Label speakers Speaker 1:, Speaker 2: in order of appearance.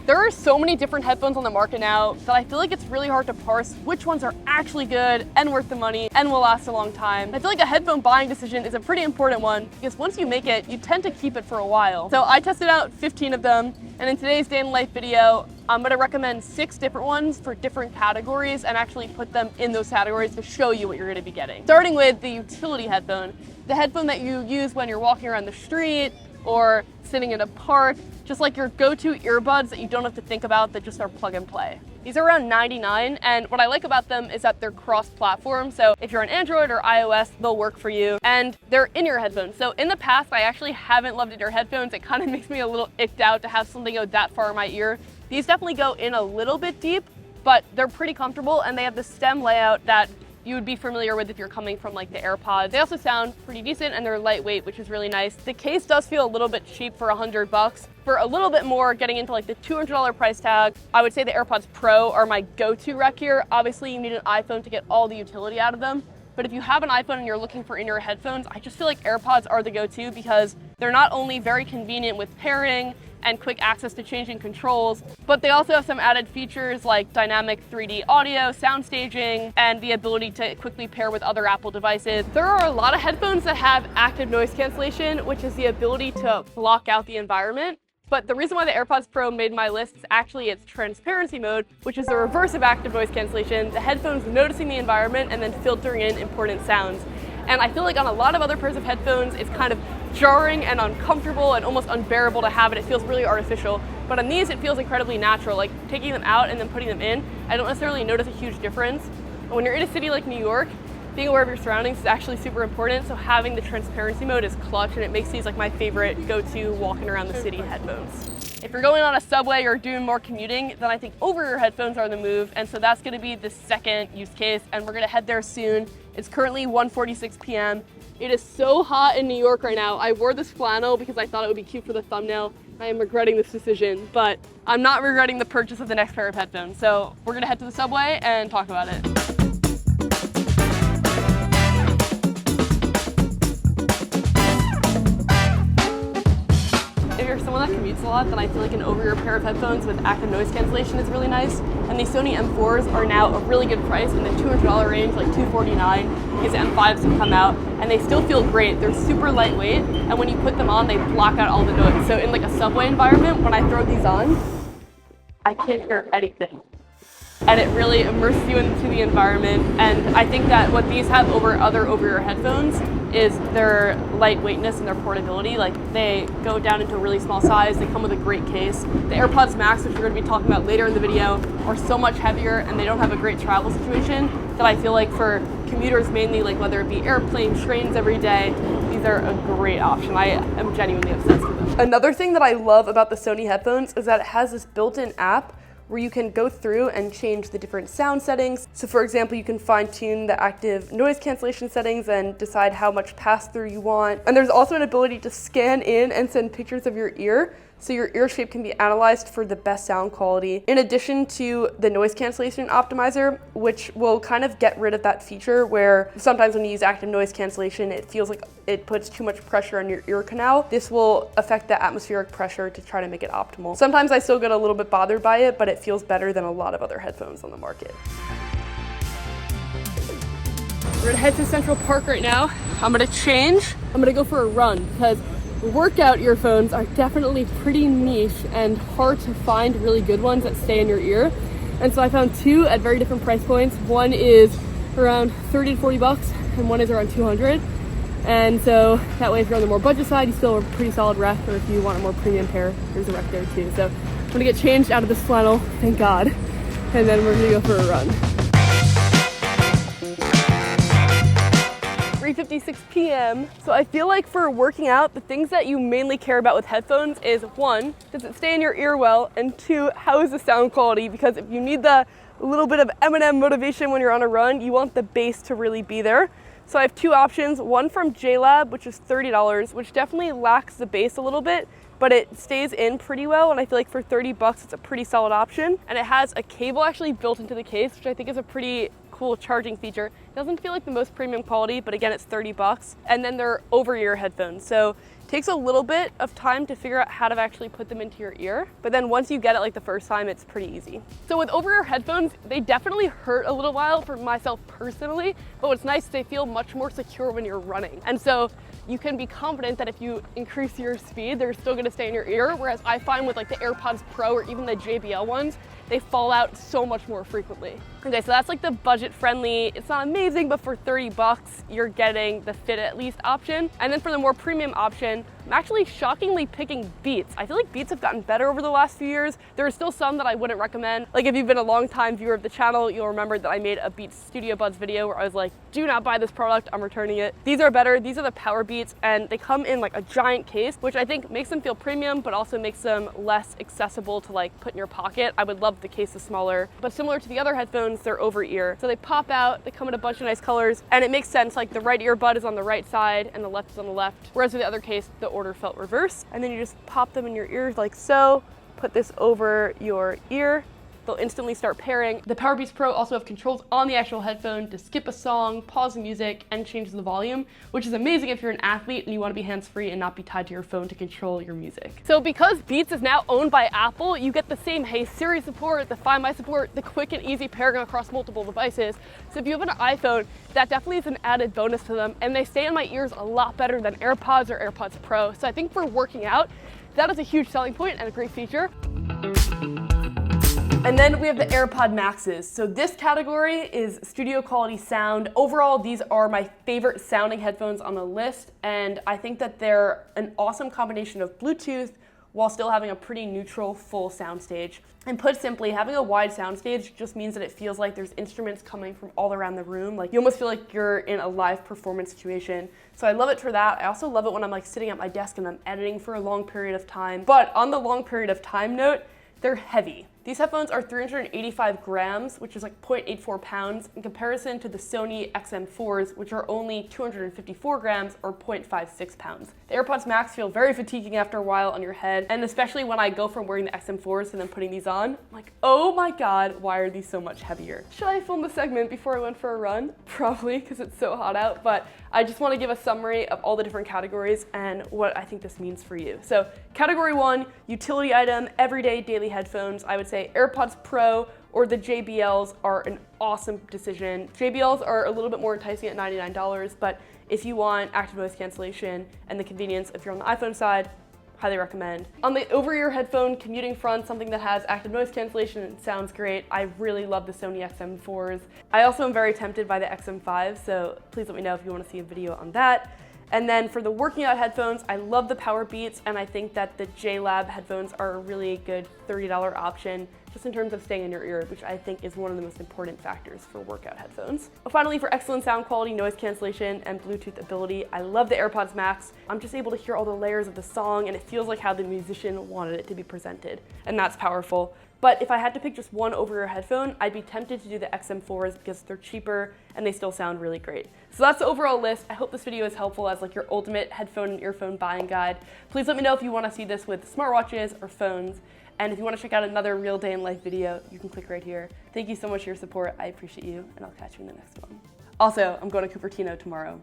Speaker 1: There are so many different headphones on the market now that I feel like it's really hard to parse which ones are actually good and worth the money and will last a long time. I feel like a headphone buying decision is a pretty important one because once you make it, you tend to keep it for a while. So I tested out 15 of them, and in today's day in life video, I'm gonna recommend 6 different ones for different categories and actually put them in those categories to show you what you're gonna be getting. Starting with the utility headphone, the headphone that you use when you're walking around the street or sitting in a park, just like your go-to earbuds that you don't have to think about, that just are plug and play. These are around $99, and what I like about them is that they're cross-platform. So if you're on Android or iOS, they'll work for you, and they're in-ear headphones. So in the past, I actually haven't loved in-ear headphones. It kind of makes me a little icked out to have something go that far in my ear. These definitely go in a little bit deep, but they're pretty comfortable, and they have the stem layout that you would be familiar with if you're coming from like the AirPods. They also sound pretty decent, and they're lightweight, which is really nice. The case does feel a little bit cheap for $100. For a little bit more, getting into like the $200 price tag, I would say the AirPods Pro are my go-to rec here. Obviously, you need an iPhone to get all the utility out of them. But if you have an iPhone and you're looking for in-ear headphones, I just feel like AirPods are the go-to because they're not only very convenient with pairing and quick access to changing controls, but they also have some added features like dynamic 3D audio, sound staging, and the ability to quickly pair with other Apple devices. There are a lot of headphones that have active noise cancellation, which is the ability to block out the environment. But the reason why the AirPods Pro made my list is actually its transparency mode, which is the reverse of active noise cancellation, the headphones noticing the environment and then filtering in important sounds. And I feel like on a lot of other pairs of headphones, it's kind of jarring and uncomfortable and almost unbearable to have it. It feels really artificial. But on these, it feels incredibly natural. Like taking them out and then putting them in, I don't necessarily notice a huge difference. And when you're in a city like New York, being aware of your surroundings is actually super important. So having the transparency mode is clutch, and it makes these like my favorite go-to walking around the city headphones. If you're going on a subway or doing more commuting, then I think over-ear headphones are the move, and so that's gonna be the second use case, and we're gonna head there soon. It's currently 1:46 p.m. It is so hot in New York right now. I wore this flannel because I thought it would be cute for the thumbnail. I am regretting this decision, but I'm not regretting the purchase of the next pair of headphones. So we're gonna head to the subway and talk about it. If you're someone that commutes a lot, then I feel like an over-ear pair of headphones with active noise cancellation is really nice. And these Sony M4s are now a really good price in the $200 range, like $249. These M5s have come out, and they still feel great. They're super lightweight, and when you put them on, they block out all the noise. So in like a subway environment, when I throw these on, I can't hear anything. And it really immerses you into the environment. And I think that what these have over other over-ear headphones is their lightweightness and their portability. Like they go down into a really small size. They come with a great case. The AirPods Max, which we're going to be talking about later in the video, are so much heavier, and they don't have a great travel situation that I feel like for commuters mainly, like whether it be airplane, trains every day, these are a great option. I am genuinely obsessed with them. Another thing that I love about the Sony headphones is that it has this built-in app where you can go through and change the different sound settings. So for example, you can fine tune the active noise cancellation settings and decide how much pass-through you want. And there's also an ability to scan in and send pictures of your ear, so your ear shape can be analyzed for the best sound quality. In addition to the noise cancellation optimizer, which will kind of get rid of that feature where sometimes when you use active noise cancellation, it feels like it puts too much pressure on your ear canal. This will affect the atmospheric pressure to try to make it optimal. Sometimes I still get a little bit bothered by it, but it feels better than a lot of other headphones on the market. We're gonna head to Central Park right now. I'm gonna change. I'm gonna go for a run because workout earphones are definitely pretty niche and hard to find really good ones that stay in your ear. And so I found 2 at very different price points. One is around 30 to 40 bucks and one is around 200. And so that way if you're on the more budget side, you still have a pretty solid rec, or if you want a more premium pair, there's a rec there too. So I'm gonna get changed out of this flannel, thank God. And then we're gonna go for a run. 3:56 p.m. So I feel like for working out, the things that you mainly care about with headphones is 1, does it stay in your ear well? And 2, how is the sound quality? Because if you need the little bit of Eminem motivation when you're on a run, you want the bass to really be there. So I have 2 options, one from JLab, which is $30, which definitely lacks the bass a little bit, but it stays in pretty well, and I feel like for 30 bucks, it's a pretty solid option. And it has a cable actually built into the case, which I think is a pretty cool charging feature. It doesn't feel like the most premium quality, but again, it's 30 bucks. And then they're over-ear headphones. So Takes a little bit of time to figure out how to actually put them into your ear, but then once you get it like the first time, it's pretty easy. So with over-ear headphones, they definitely hurt a little while for myself personally, but what's nice is they feel much more secure when you're running. And so you can be confident that if you increase your speed, they're still gonna stay in your ear, whereas I find with like the AirPods Pro or even the JBL ones, they fall out so much more frequently. Okay, so that's like the budget-friendly, it's not amazing, but for 30 bucks, you're getting the fit at least option. And then for the more premium option, I'm actually shockingly picking Beats. I feel like Beats have gotten better over the last few years. There are still some that I wouldn't recommend. Like if you've been a long-time viewer of the channel, you'll remember that I made a Beats Studio Buds video where I was like, do not buy this product, I'm returning it. These are better, these are the Power Beats, and they come in like a giant case, which I think makes them feel premium, but also makes them less accessible to like put in your pocket. I would love the case is smaller, but similar to the other headphones, they're over ear. So they pop out, they come in a bunch of nice colors, and it makes sense, like the right earbud is on the right side and the left is on the left, whereas with the other case, the order felt reversed. And then you just pop them in your ears like so, put this over your ear, they'll instantly start pairing. The Power Beats Pro also have controls on the actual headphone to skip a song, pause the music, and change the volume, which is amazing if you're an athlete and you want to be hands-free and not be tied to your phone to control your music. So because Beats is now owned by Apple, you get the same Hey Siri support, the Find My support, the quick and easy pairing across multiple devices. So if you have an iPhone, that definitely is an added bonus to them, and they stay in my ears a lot better than AirPods or AirPods Pro. So I think for working out, that is a huge selling point and a great feature. And then we have the AirPod Maxes. So this category is studio quality sound. Overall, these are my favorite sounding headphones on the list, and I think that they're an awesome combination of Bluetooth while still having a pretty neutral full soundstage. And put simply, having a wide soundstage just means that it feels like there's instruments coming from all around the room. Like you almost feel like you're in a live performance situation. So I love it for that. I also love it when I'm like sitting at my desk and I'm editing for a long period of time. But on the long period of time note, they're heavy. These headphones are 385 grams, which is like 0.84 pounds, in comparison to the Sony XM4s, which are only 254 grams or 0.56 pounds. The AirPods Max feel very fatiguing after a while on your head, and especially when I go from wearing the XM4s and then putting these on, I'm like, oh my god, why are these so much heavier? Should I film the segment before I went for a run? Probably, because it's so hot out, but I just want to give a summary of all the different categories and what I think this means for you. So category 1, utility item, everyday daily headphones. I would say AirPods Pro or the JBLs are an awesome decision. JBLs are a little bit more enticing at $99, but if you want active noise cancellation and the convenience, if you're on the iPhone side, highly recommend. On the over-ear headphone commuting front, something that has active noise cancellation and sounds great, I really love the Sony XM4s. I also am very tempted by the XM5, so please let me know if you want to see a video on that. And then for the working out headphones, I love the Power Beats, and I think that the JLab headphones are a really good $30 option just in terms of staying in your ear, which I think is one of the most important factors for workout headphones. Finally, for excellent sound quality, noise cancellation, and Bluetooth ability, I love the AirPods Max. I'm just able to hear all the layers of the song, and it feels like how the musician wanted it to be presented, and that's powerful. But if I had to pick just one over-ear headphone, I'd be tempted to do the XM4s because they're cheaper and they still sound really great. So that's the overall list. I hope this video is helpful as like your ultimate headphone and earphone buying guide. Please let me know if you want to see this with smartwatches or phones. And if you want to check out another real day in life video, you can click right here. Thank you so much for your support. I appreciate you, and I'll catch you in the next one. Also, I'm going to Cupertino tomorrow.